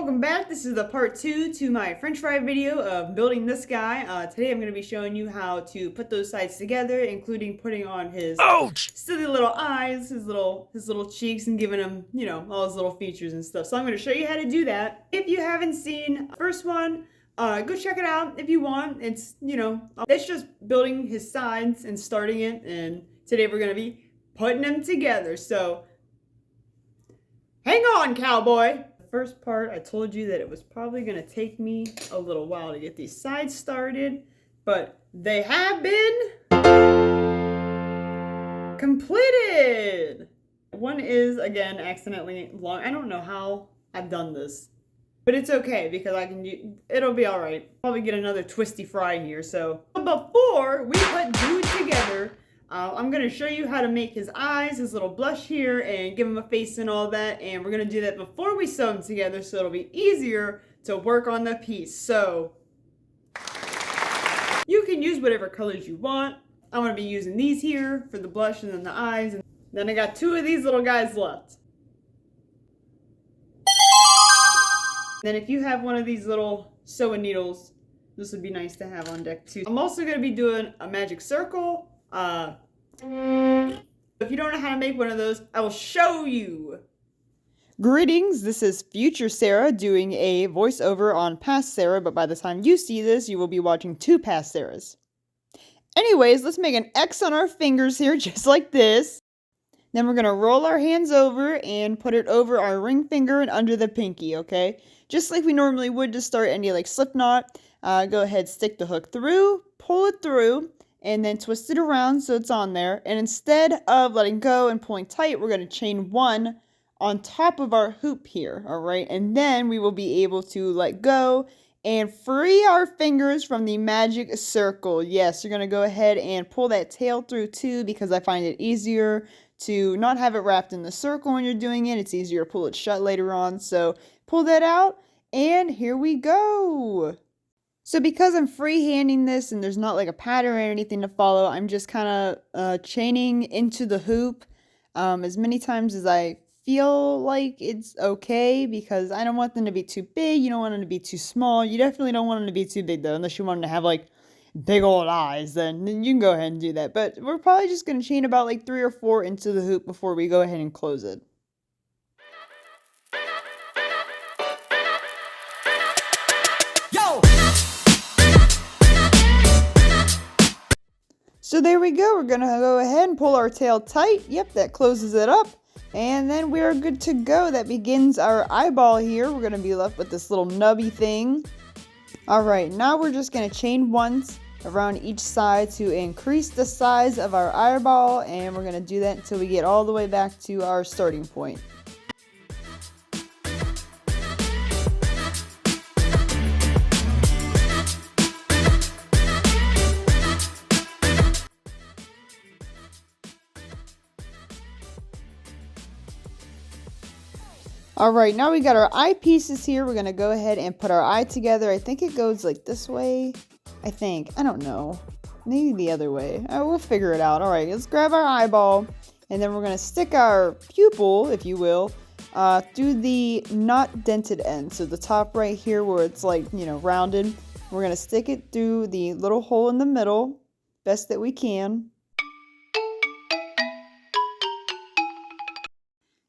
welcome back. This is the part 2 to my french fry video of building this guy. Today I'm going to be showing you how to put those sides together, including putting on his silly little eyes, his little cheeks, and giving him, you know, all his little features and stuff. So I'm going to show you how to do that. If you haven't seen the first one, go check it out if you want. It's, you know, it's just building his sides and starting it, and today we're going to be putting them together. So hang on, cowboy! First part, I told you that it was probably going to take me a little while to get these sides started, but they have been completed. One is, again, accidentally long. I don't know how I've done this, but it's okay because I can do, it'll be all right. Probably get another twisty fry here. So before we put dude together, I'm going to show you how to make his eyes, his little blush here, and give him a face and all that. And we're going to do that before we sew them together so it'll be easier to work on the piece. So you can use whatever colors you want. I'm going to be using these here for the blush and then the eyes. And then I got 2 of these little guys left. Then if you have one of these little sewing needles, this would be nice to have on deck too. I'm also going to be doing a magic circle. If you don't know how to make one of those, I will show you. Greetings, this is future Sarah doing a voiceover on past Sarah, but by the time you see this, you will be watching 2 past Sarahs. Anyways, let's make an X on our fingers here, just like this. Then we're going to roll our hands over and put it over our ring finger and under the pinky, okay? Just like we normally would to start any like slip knot. Go ahead, stick the hook through, pull it through, and then twist it around so it's on there. And instead of letting go and pulling tight, we're going to chain 1 on top of our hoop here, all right? And then we will be able to let go and free our fingers from the magic circle. Yes, you're going to go ahead and pull that tail through too, because I find it easier to not have it wrapped in the circle when you're doing it. It's easier to pull it shut later on. So pull that out, and here we go. So because I'm freehanding this and there's not like a pattern or anything to follow, I'm just kind of chaining into the hoop as many times as I feel like it's okay, because I don't want them to be too big. You don't want them to be too small. You definitely don't want them to be too big though, unless you want them to have like big old eyes, then you can go ahead and do that. But we're probably just going to chain about like 3 or 4 into the hoop before we go ahead and close it. So there we go. We're going to go ahead and pull our tail tight. Yep, that closes it up. And then we are good to go. That begins our eyeball here. We're going to be left with this little nubby thing. All right, now we're just going to chain once around each side to increase the size of our eyeball. And we're going to do that until we get all the way back to our starting point. Alright, now we got our eye pieces here. We're going to go ahead and put our eye together. I think it goes like this way. I don't know. Maybe the other way. We'll figure it out. Alright, let's grab our eyeball. And then we're going to stick our pupil, if you will, through the not dented end. So the top right here where it's like, you know, rounded. We're going to stick it through the little hole in the middle, best that we can.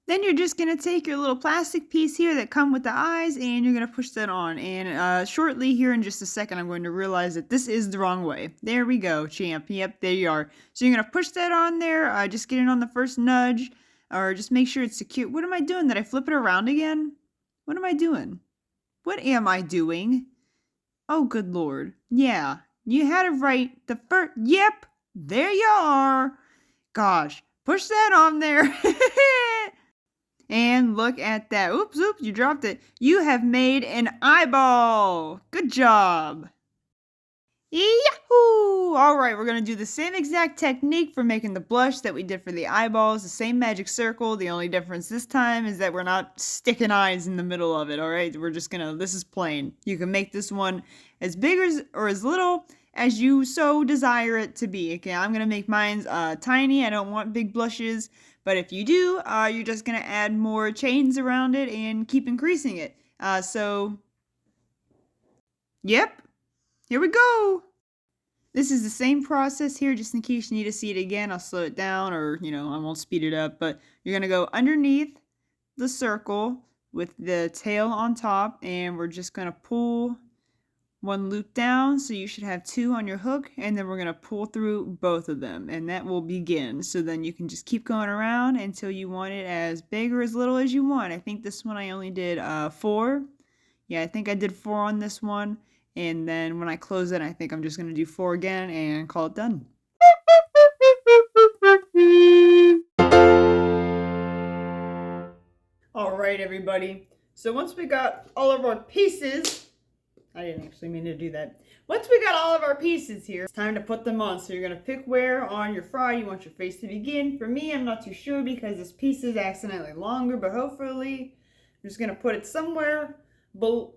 Then you're just going to take your little plastic piece here that come with the eyes, and you're going to push that on. And shortly here in just a second, I'm going to realize that this is the wrong way. There we go, champ. Yep, there you are. So you're going to push that on there. Just get it on the first nudge, or just make sure it's secure. What am I doing? Did I flip it around again? What am I doing? What am I doing? Oh, good Lord. Yeah, you had it right the first. Yep, there you are. Gosh, push that on there. And look at that. Oops, you dropped it. You have made an eyeball. Good job. Yahoo! Alright, we're going to do the same exact technique for making the blush that we did for the eyeballs. The same magic circle. The only difference this time is that we're not sticking eyes in the middle of it. Alright, we're just going to, this is plain. You can make this one as big or as little as you so desire it to be. Okay, I'm going to make mine tiny. I don't want big blushes. But if you do, you're just going to add more chains around it and keep increasing it. Yep, here we go. This is the same process here, just in case you need to see it again. I'll slow it down, or, I won't speed it up. But you're going to go underneath the circle with the tail on top, and we're just going to pull one loop down, so you should have 2 on your hook, and then we're going to pull through both of them, and that will begin. So then you can just keep going around until you want it as big or as little as you want. I think this one I only did 4. Yeah, I think I did 4 on this one, and then when I close it, I think I'm just going to do 4 again and call it done. Alright, everybody. So once we got all of our pieces, I didn't actually mean to do that. Once we got all of our pieces here, it's time to put them on. So you're going to pick where on your fry you want your face to begin. For me, I'm not too sure because this piece is accidentally longer, but hopefully I'm just going to put it somewhere, but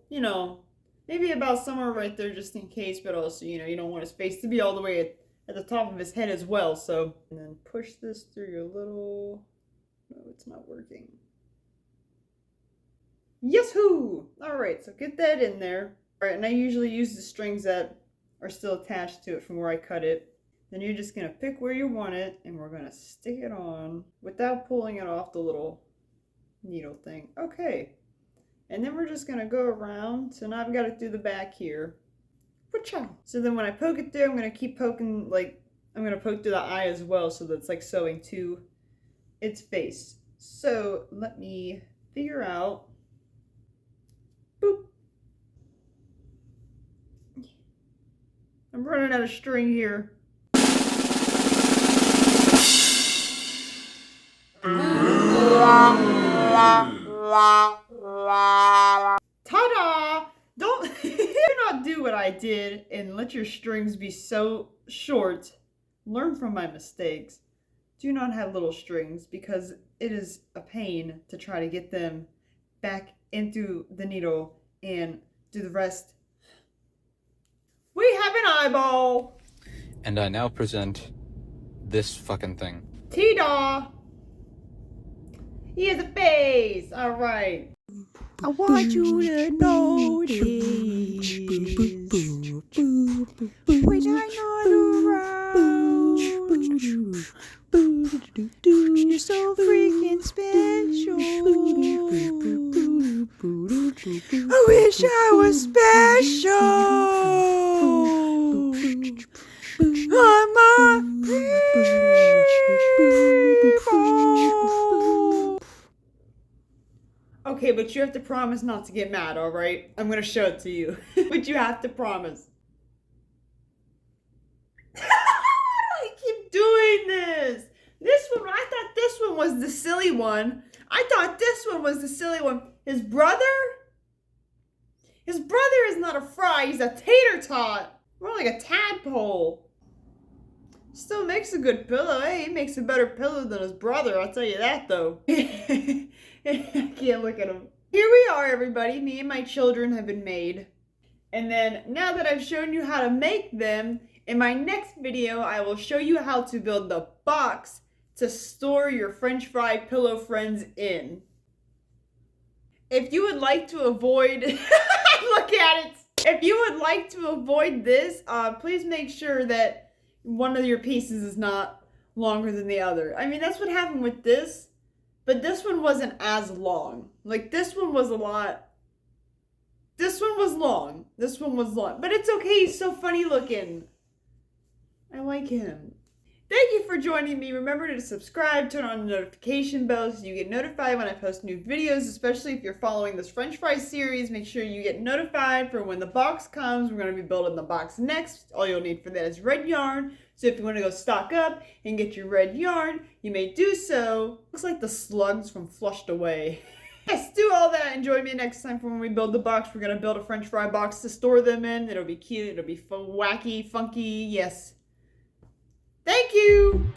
maybe about somewhere right there just in case, but also, you don't want his face to be all the way at the top of his head as well. So, and then push this through your little, no, it's not working. Yes-hoo! Alright, so get that in there. Alright, and I usually use the strings that are still attached to it from where I cut it. Then you're just going to pick where you want it, and we're going to stick it on without pulling it off the little needle thing. Okay. And then we're just going to go around. So now I've got it through the back here. So then when I poke it through, I'm going to keep poking, I'm going to poke through the eye as well, so that's like sewing to its face. So let me figure out. Boop. I'm running out of string here. Ta-da! Do not do what I did and let your strings be so short. Learn from my mistakes. Do not have little strings because it is a pain to try to get them back into the needle and do the rest. We have an eyeball! And I now present this fucking thing. T-da! He has a face! Alright. I want you to notice when I'm not around. You're so freaking special. I wish I was special. I'm a people. Okay, but you have to promise not to get mad, alright? I'm gonna show it to you. But you have to promise. Why do I keep doing this? This one, I thought this one was the silly one. I thought this one was the silly one. His brother? His brother is not a fry, he's a tater tot. More like a tadpole. Still makes a good pillow. Hey, he makes a better pillow than his brother, I'll tell you that though. I can't look at him. Here we are, everybody. Me and my children have been made. And then, now that I've shown you how to make them, in my next video, I will show you how to build the box to store your French fry pillow friends in. If you would like to avoid, look at it. If you would like to avoid this, please make sure that one of your pieces is not longer than the other. I mean, that's what happened with this, but this one wasn't as long. Like, this one was a lot. This one was long. This one was long. But it's okay, he's so funny looking. I like him. Thank you for joining me. Remember to subscribe, turn on the notification bell so you get notified when I post new videos, especially if you're following this French fry series. Make sure you get notified for when the box comes. We're going to be building the box next. All you'll need for that is red yarn. So if you want to go stock up and get your red yarn, you may do so. Looks like the slugs from Flushed Away. Yes, do all that and join me next time for when we build the box. We're going to build a French fry box to store them in. It'll be cute. It'll be wacky, funky. Yes. Thank you!